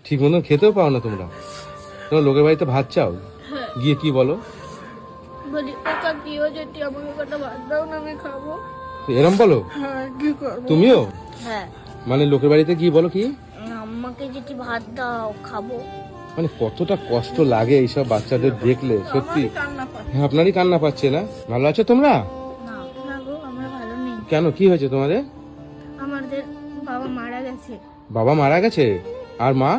ঠিক মতন খেতেও পাও না তোমরা লোকের বাড়িতে ভাত চাও, হ্যাঁ গিয়ে কি বলো? বলি ও কাকিও যেটি আমাকে কটা ভাত দাও না আমি খাবো। এরম বলো? হ্যাঁ কি করবো? তুমিও হ্যাঁ মানে লোকের বাড়িতে গিয়ে বলো কি? আমাকে যেটি ভাত দাও খাবো। মানে কতটা কষ্ট লাগে এইসব বাচ্চাদের দেখলে, সত্যি। হ্যাঁ, আপনারই কান্না পাচ্ছে না? ভালো আছো তোমরা? না না গো আমরা ভালো নেই। কেন, কি হয়েছে তোমাদের? আমাদের বাবা মারা গেছে বাবা মারা গেছে? আর মা?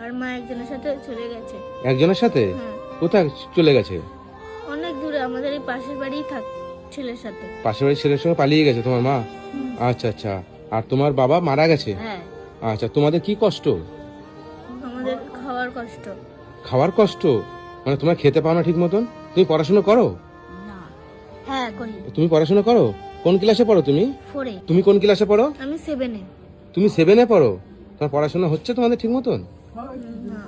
আর মা একজনের সাথে চলে গেছে। একজনের সাথে? হ্যাঁ কোথায় চলে গেছে? অনেক দূরে, আমাদের এই পাশের বাড়িই থাক ছেলের সাথে। পাশের বাড়ির ছেলের সঙ্গে পালিয়ে গেছে তোমার মা? আচ্ছা আচ্ছা। আর তোমার বাবা মারা গেছে? হ্যাঁ আচ্ছা, তোমাদের কি কষ্ট? আমাদের খাওয়ার কষ্ট। খাওয়ার কষ্ট? মানে তোমরা খেতে পাও না ঠিক মতন? তুমি পড়াশোনা করো? না হ্যাঁ করি। তুমি পড়াশোনা করো? কোন ক্লাসে পড়ো তুমি? 4 এ। তুমি কোন ক্লাসে পড়ো? আমি 7 এ। তুমি 7 এ পড়ো? তোমার পড়াশোনা হচ্ছে তোমাদের ঠিক মতন? না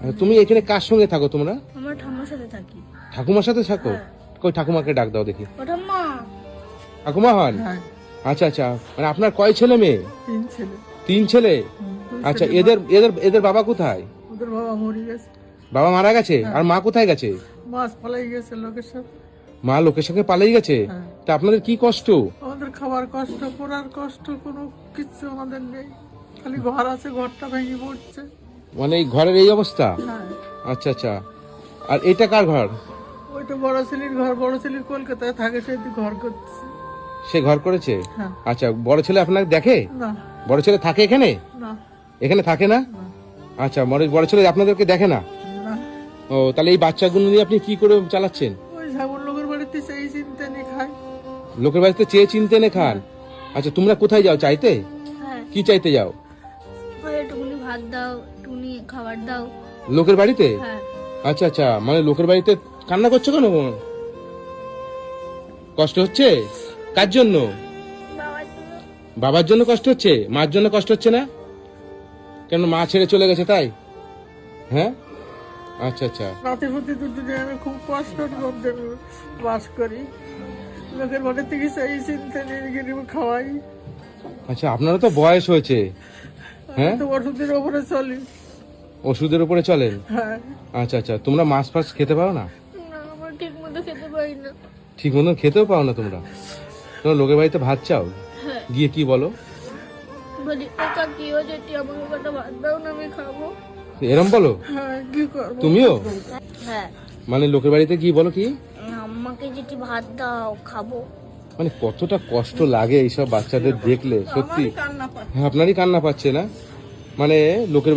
আচ্ছা, তুমি এখানে কার সঙ্গে থাকো তোমরা? আমার ঠাম্মার সাথে থাকি। ঠাকুমার সাথে থাকো? হ্যাঁ। কই ঠাকুমাকে ডাক দাও দেখি। ও ঠাম্মা। ঠাকুমা হন? আচ্ছা আচ্ছা। মানে আপনার কয় ছেলে মেয়ে? 3 ছেলে। 3 ছেলে? আচ্ছা, এদের এদের এদের বাবা কোথায়? ওদের বাবা মরে গেছে। বাবা মারা গেছে? আর মা কোথায় গেছে? মাছ পালাই গেছে লোকের সাথে। মা লোকের সঙ্গে পালিয়ে গেছে? হ্যাঁ। তা আপনাদের কি কষ্ট? আমাদের খাবার কষ্ট, পড়ার কষ্ট, কোনো কিছু আমাদের নেই। খালি ঘর আছে, ঘরটা ভেঙে পড়ছে। মানে এই ঘরের এই অবস্থা? হ্যাঁ, আচ্ছা আচ্ছা। আর এটা কার ঘর? ওইটা বড় ছেলের ঘর। বড় ছেলের কলকাতায় থাকে, সে ঘর করছে। সে ঘর করেছে? হ্যাঁ। আচ্ছা, বড় ছেলে আপনাকে দেখে? না বড় ছেলে থাকে এখানে? না এখানে থাকে না? না আচ্ছা, বড় ছেলে আপনাদেরকে দেখে না? না। ও, তাহলে এই বাচ্চাগুলো নিয়ে আপনি কি করে চালাচ্ছেন? ওই ঝাবর লোকের বাড়িতে সেই চিন্তা নিয়ে খায়। লোকের বাড়িতে চেয়ে চিনতে নে খান? আচ্ছা, তোমরা কোথায় যাও চাইতে? হ্যাঁ কি চাইতে যাও? ভাই একটুকুনি ভাত দাও, একটুকুনি খাবার দাও। লোকের বাড়িতে? হ্যাঁ আচ্ছা আচ্ছা। মানে লোকের বাড়িতে কান্না করছো কেন? কষ্ট হচ্ছে? কার জন্য? বাবার জন্য। বাবার জন্য কষ্ট হচ্ছে? মার জন্য কষ্ট হচ্ছে না? কেন, মা ছেড়ে চলে গেছে তাই? হ্যাঁ, আচ্ছা আচ্ছা। রাতে প্রতি দুদিনে আমি খুব কষ্টের মধ্যে বাস করি। লোকের বাড়ি থেকে সেই চিন্তা নিয়ে গিয়ে খাওয়াই। আচ্ছা, আপনারও তো বয়স হয়েছে। হ্যাঁ, তো ওষুধের ওপরে চলি। ওষুধের উপরে চলেন? হ্যাঁ, আচ্ছা আচ্ছা। তোমরা মাছ ফাছ খেতে পারো না? না আমার ঠিক মতো খেতে পারি না। ঠিক মতন খেতেও পাও না তোমরা লোকের বাড়িতে ভাত চাও, হ্যাঁ গিয়ে কি বলো? বলি ও কাকিও যেটি আমাকে কটা ভাত দাও না আমি খাবো। এরম বলো? হ্যাঁ কি করবো? তুমিও হ্যাঁ মানে লোকের বাড়িতে গিয়ে বলো কি? আমাকে যেটি ভাত দাও খাবো। মানে কতটা কষ্ট লাগে এইসব বাচ্চাদের দেখলে, সত্যি। কান্না পায়। হ্যাঁ, আপনারই কান্না পাচ্ছে না? মানে লোকের